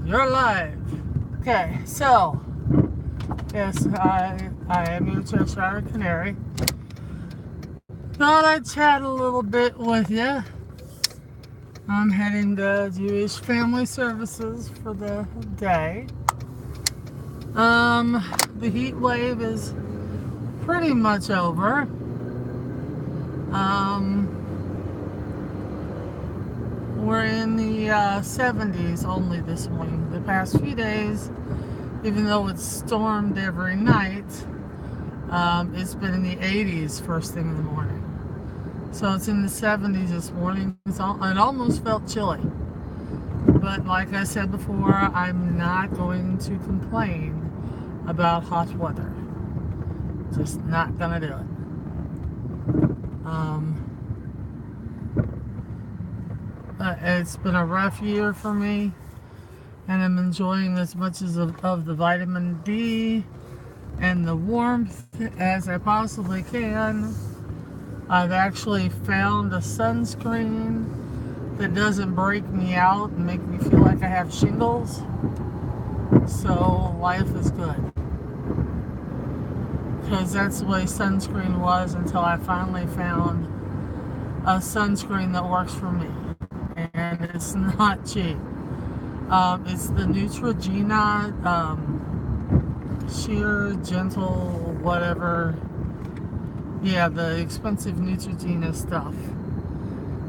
You're live. Okay, so yes, I am your Cheshire Canary. Thought I'd chat a little bit with you. I'm heading to Jewish Family Services for the day. The heat wave is pretty much over. We're in the 70s only this morning. The past few days, even though it's stormed every night, it's been in the 80s first thing in the morning. So it's in the 70s this morning. It almost felt chilly. But like I said before, I'm not going to complain about hot weather. Just not gonna do it. It's been a rough year for me, and I'm enjoying as much of the vitamin D and the warmth as I possibly can. I've actually found a sunscreen that doesn't break me out and make me feel like I have shingles. So life is good. Because that's the way sunscreen was until I finally found a sunscreen that works for me. And it's not cheap. It's the Neutrogena Sheer Gentle whatever. Yeah, the expensive Neutrogena stuff.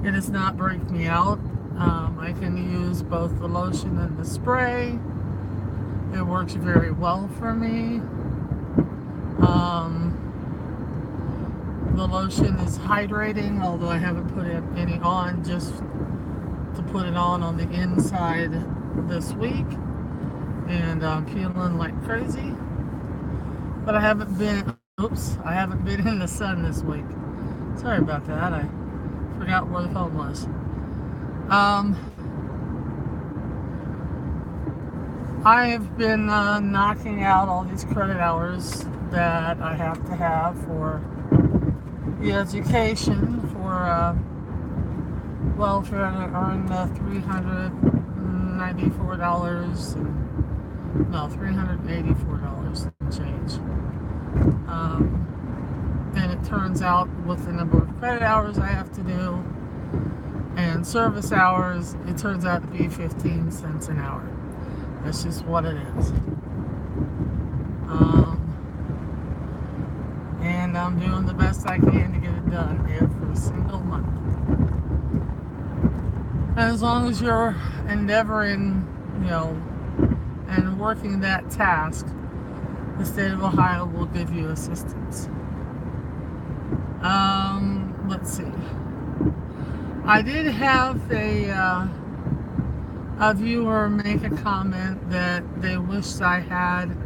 It does not break me out. I can use both the lotion and the spray. It works very well for me. The lotion is hydrating, although I haven't put any on, just to put it on the inside this week. And I'm feeling like crazy. But I haven't been in the sun this week. Sorry about that. I forgot where the phone was. I have been knocking out all these credit hours that I have to have for the education for welfare to earn the $394 $384 and change. And it turns out with the number of credit hours I have to do and service hours, it turns out to be 15 cents an hour. That's just what it is. And I'm doing the best I can to get it done every single month. As long as you're endeavoring, and working that task, the state of Ohio will give you assistance. Let's see. I did have a viewer make a comment that they wished I had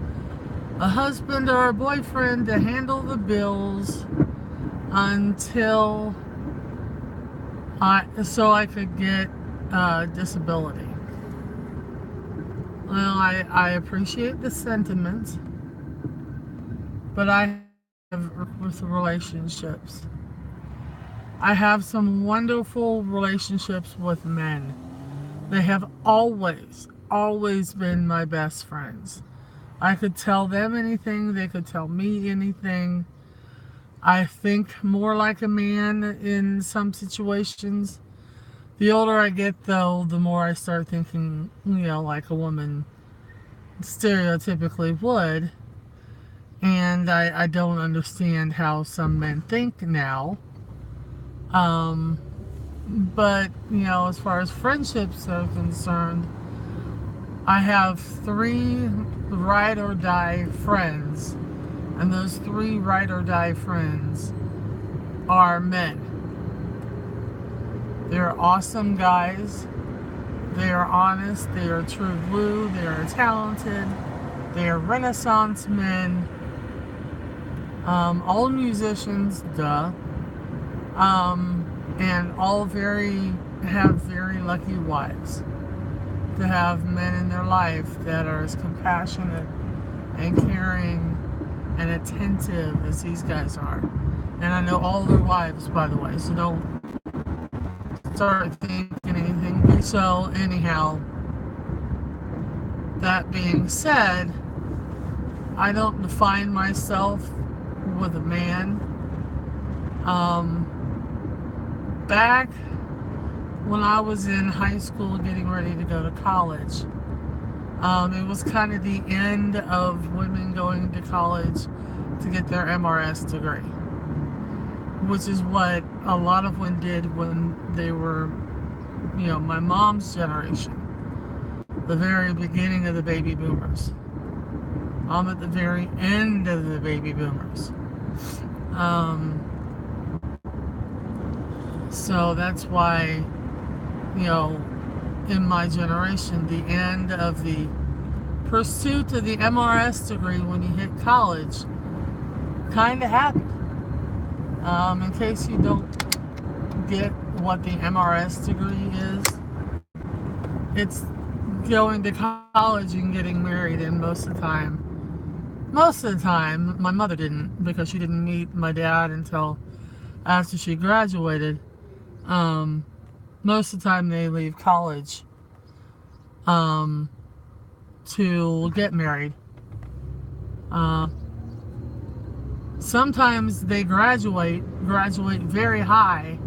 a husband or a boyfriend to handle the bills until so I could get disability. Well, I appreciate the sentiment, but I have with relationships. I have some wonderful relationships with men. They have always been my best friends. I could tell them anything, they could tell me anything. I think more like a man in some situations. The older I get, though, the more I start thinking, like a woman stereotypically would. And I don't understand how some men think now. But, as far as friendships are concerned, I have 3 ride or die friends. And those 3 ride or die friends are men. They're awesome guys. They are honest. They are true blue. They are talented. They are Renaissance men. All musicians, duh. And all have very lucky wives to have men in their life that are as compassionate and caring and attentive as these guys are. And I know all their wives, by the way, so don't start thinking anything. So anyhow, That being said, I don't define myself with a man. Um, Back when I was in high school getting ready to go to college, it was kind of the end of women going to college to get their MRS degree, which is what a lot of women did when they were, my mom's generation, the very beginning of the baby boomers. I'm at the very end of the baby boomers. So that's why, in my generation, the end of the pursuit of the MRS degree when you hit college kind of happened. In case you don't get what the MRS degree is, it's going to college and getting married, and most of the time, my mother didn't, because she didn't meet my dad until after she graduated. Most of the time they leave college to get married. Sometimes they graduate very high,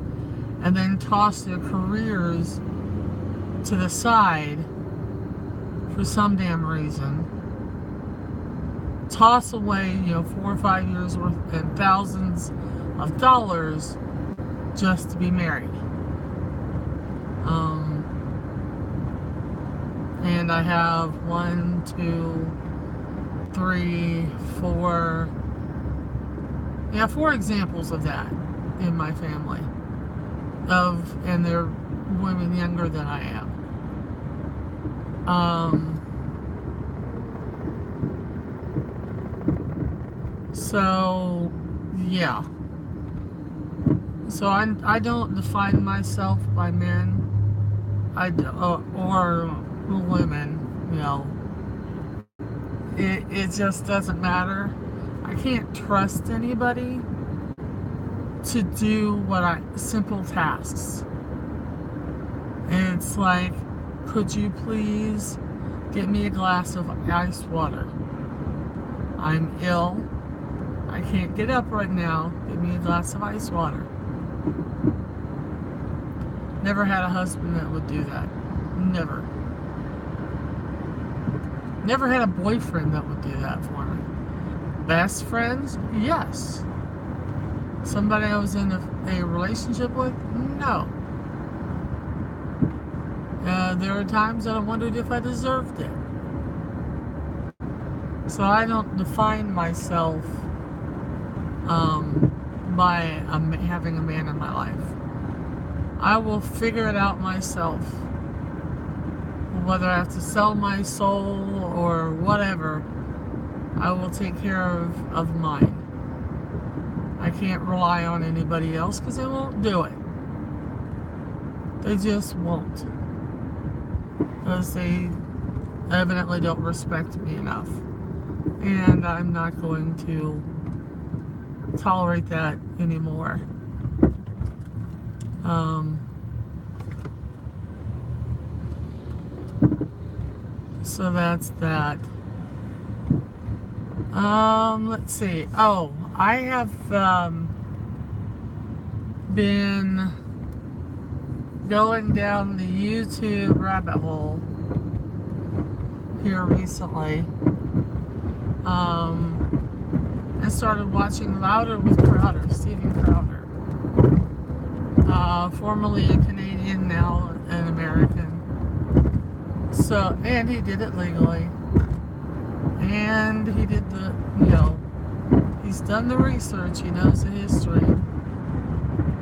and then toss their careers to the side for some damn reason. Toss away, 4 or 5 years worth and thousands of dollars just to be married. And I have 1, 2, 3, 4, 4 examples of that in my family. And they're women younger than I am. So, yeah. So I don't define myself by men, or women. It just doesn't matter. I can't trust anybody to do simple tasks. And it's like, could you please get me a glass of ice water? I'm ill. I can't get up right now. Give me a glass of ice water. Never had a husband that would do that. Never. Never had a boyfriend that would do that for me. Best friends? Yes. Somebody I was in a relationship with? No. There were times that I wondered if I deserved it. So I don't define myself by having a man in my life. I will figure it out myself. Whether I have to sell my soul or whatever, I will take care of mine. I can't rely on anybody else because they won't do it. They just won't. Because they evidently don't respect me enough. And I'm not going to tolerate that anymore. So that's that. Let's see. Oh, I have been going down the YouTube rabbit hole here recently. I started watching Louder with Crowder, Steven Crowder. Formerly a Canadian, now an American. So, and he did it legally. And he did he's done the research, he knows the history.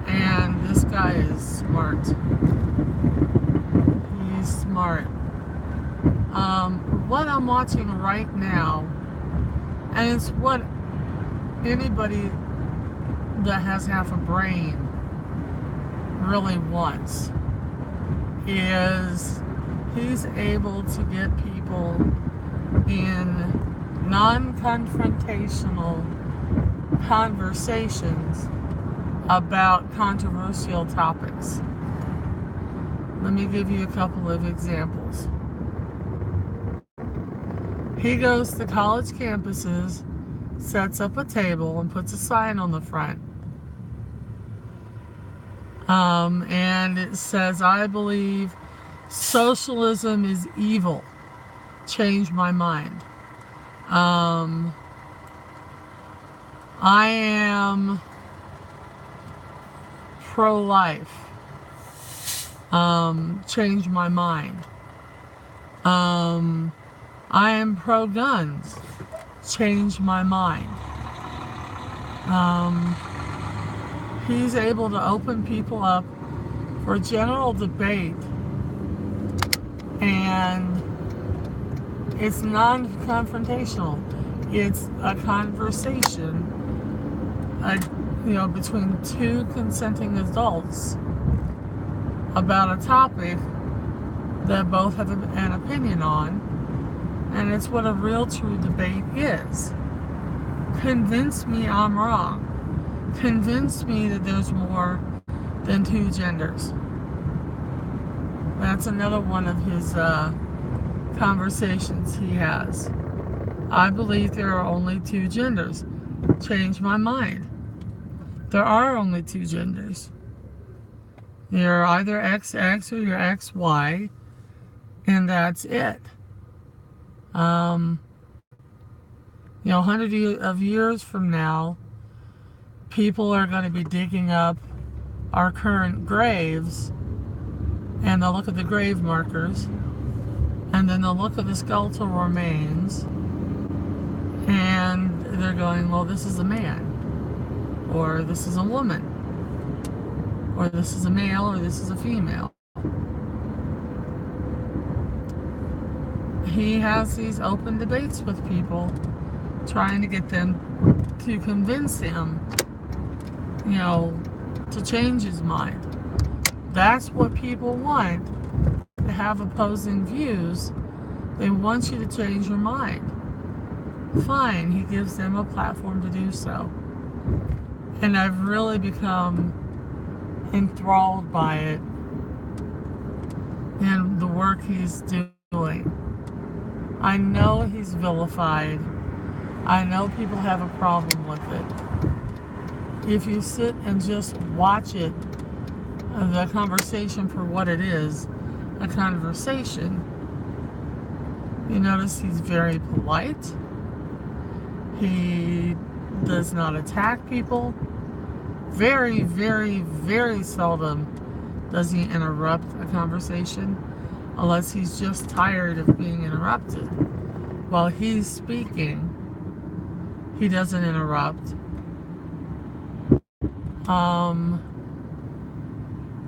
And this guy is smart. He's smart. What I'm watching right now, and it's what anybody that has half a brain really wants, is he's able to get people in non-confrontational conversations about controversial topics. Let me give you a couple of examples. He goes to college campuses, sets up a table, and puts a sign on the front. And it says, I believe socialism is evil. Change my mind. Um, I am pro-life. Change my mind. I am pro-guns. Change my mind. He's able to open people up for general debate, and it's non-confrontational. It's a conversation, between two consenting adults about a topic that both have an opinion on, and it's what a real true debate is. Convince me I'm wrong. Convince me that there's more than two genders. That's another one of his conversations he has. I believe there are only two genders. Change my mind. There are only two genders. You're either XX or you're XY, and that's it. 100 of years from now, people are going to be digging up our current graves, and they'll look at the grave markers, and then they'll look at the skeletal remains, and they're going, well, this is a man, or this is a woman, or this is a male, or this is a female. He has these open debates with people, trying to get them to convince him, to change his mind. That's what people want. To have opposing views. They want you to change your mind. Fine, he gives them a platform to do so. And I've really become enthralled by it and the work he's doing. I know he's vilified. I know people have a problem with it. If you sit and just watch it, the conversation for what it is, a conversation, you notice he's very polite. He does not attack people. Very, very, very seldom does he interrupt a conversation, unless he's just tired of being interrupted. While he's speaking, he doesn't interrupt.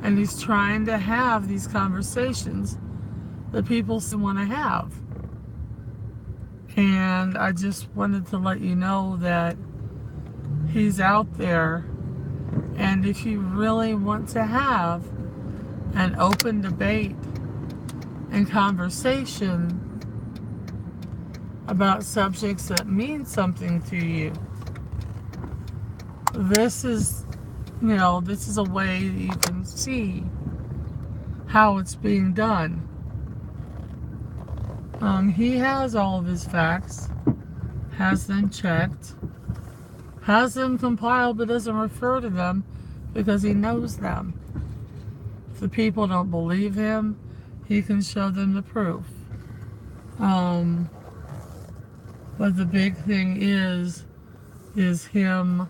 And he's trying to have these conversations that people still want to have. And I just wanted to let you know that he's out there, and if you really want to have an open debate and conversation about subjects that mean something to you, this is a way that you can see how it's being done. He has all of his facts, has them checked, has them compiled, but doesn't refer to them because he knows them. If the people don't believe him, he can show them the proof. But the big thing is him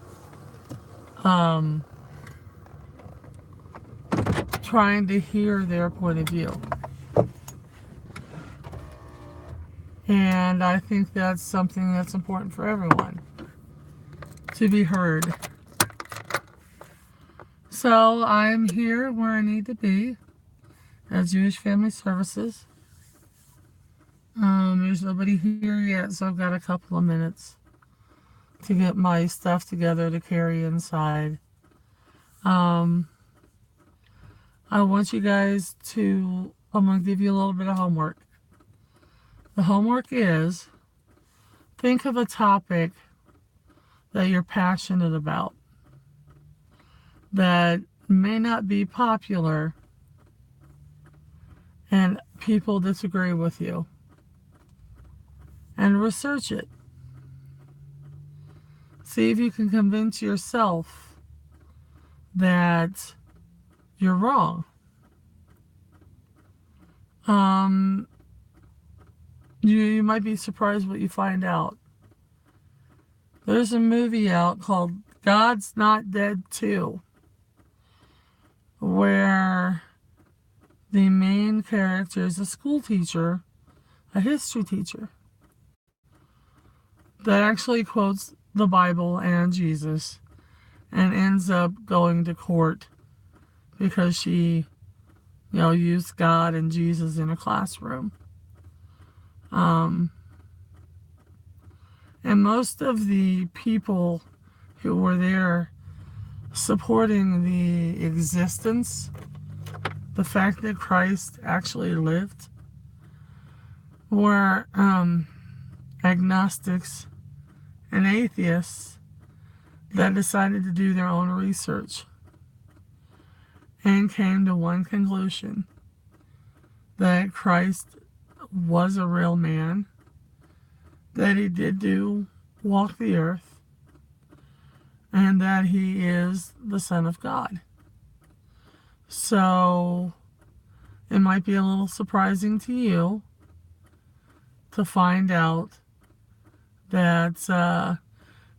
trying to hear their point of view. And I think that's something that's important for everyone, to be heard. So I'm here where I need to be at Jewish Family Services. There's nobody here yet, so I've got a couple of minutes to get my stuff together to carry inside. I want you guys I'm going to give you a little bit of homework. The homework is, think of a topic that you're passionate about, that may not be popular, and people disagree with you. and research it. See if you can convince yourself that you're wrong. Um, you might be surprised what you find out. There's a movie out called God's Not Dead 2, where the main character is a school teacher, a history teacher, that actually quotes the Bible and Jesus and ends up going to court because she, used God and Jesus in a classroom. And most of the people who were there supporting the existence, the fact that Christ actually lived, were agnostics and atheists that decided to do their own research and came to one conclusion: that Christ was a real man, that he did walk the earth, and that he is the Son of God. So it might be a little surprising to you to find out that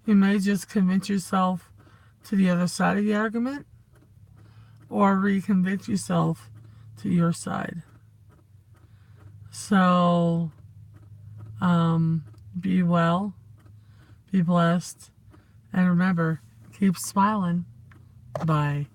you may just convince yourself to the other side of the argument or reconvince yourself to your side. So, be well, be blessed, and remember, keep smiling. Bye.